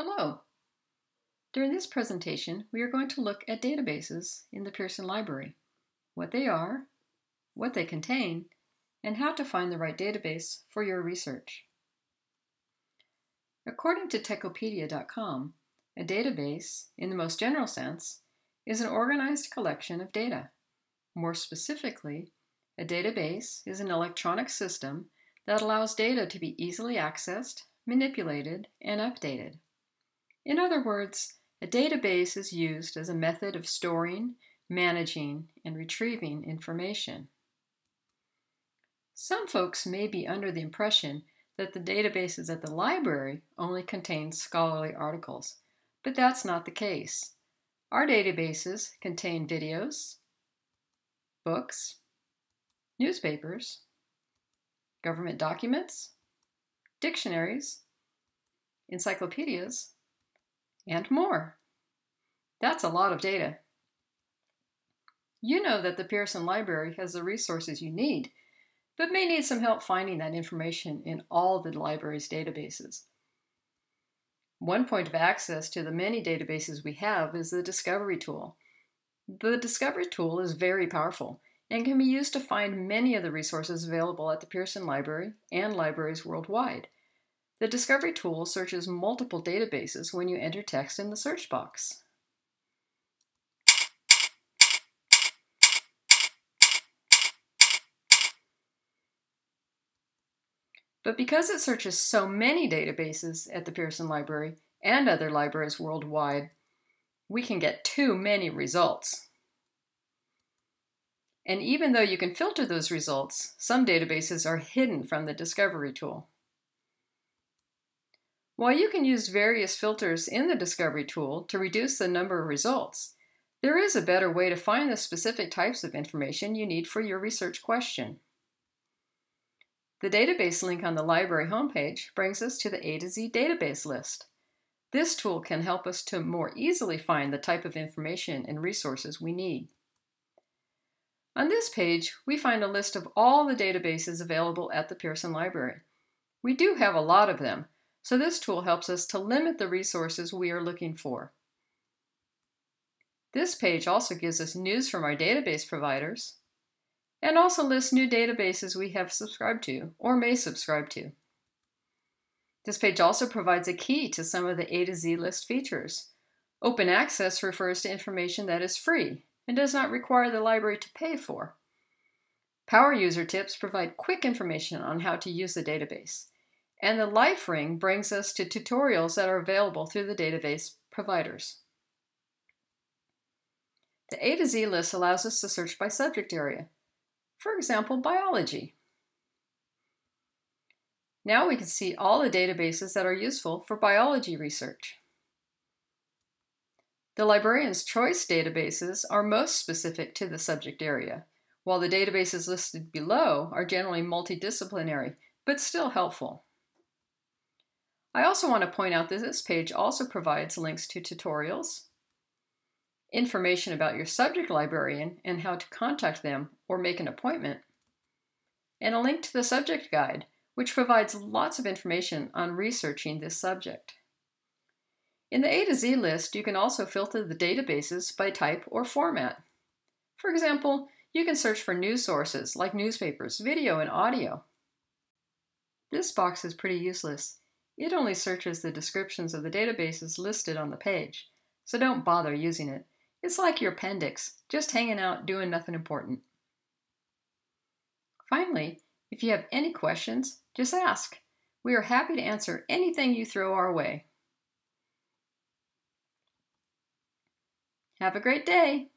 Hello! During this presentation, we are going to look at databases in the Pearson Library, what they are, what they contain, and how to find the right database for your research. According to Techopedia.com, a database, in the most general sense, is an organized collection of data. More specifically, a database is an electronic system that allows data to be easily accessed, manipulated, and updated. In other words, a database is used as a method of storing, managing, and retrieving information. Some folks may be under the impression that the databases at the library only contain scholarly articles, but that's not the case. Our databases contain videos, books, newspapers, government documents, dictionaries, encyclopedias, and more. That's a lot of data. You know that the Pearson Library has the resources you need, but may need some help finding that information in all the library's databases. One point of access to the many databases we have is the Discovery tool. The Discovery tool is very powerful and can be used to find many of the resources available at the Pearson Library and libraries worldwide. The Discovery tool searches multiple databases when you enter text in the search box. But because it searches so many databases at the Pearson Library and other libraries worldwide, we can get too many results. And even though you can filter those results, some databases are hidden from the Discovery tool. While you can use various filters in the Discovery tool to reduce the number of results, there is a better way to find the specific types of information you need for your research question. The database link on the library homepage brings us to the A to Z database list. This tool can help us to more easily find the type of information and resources we need. On this page, we find a list of all the databases available at the Pearson Library. We do have a lot of them, so this tool helps us to limit the resources we are looking for. This page also gives us news from our database providers and also lists new databases we have subscribed to or may subscribe to. This page also provides a key to some of the A to Z list features. Open access refers to information that is free and does not require the library to pay for. Power user tips provide quick information on how to use the database. And the Life Ring brings us to tutorials that are available through the database providers. The A to Z list allows us to search by subject area. For example, biology. Now we can see all the databases that are useful for biology research. The Librarian's Choice databases are most specific to the subject area, while the databases listed below are generally multidisciplinary, but still helpful. I also want to point out that this page also provides links to tutorials, information about your subject librarian and how to contact them or make an appointment, and a link to the subject guide, which provides lots of information on researching this subject. In the A to Z list, you can also filter the databases by type or format. For example, you can search for news sources like newspapers, video, and audio. This box is pretty useless. It only searches the descriptions of the databases listed on the page, so don't bother using it. It's like your appendix, just hanging out doing nothing important. Finally, if you have any questions, just ask. We are happy to answer anything you throw our way. Have a great day!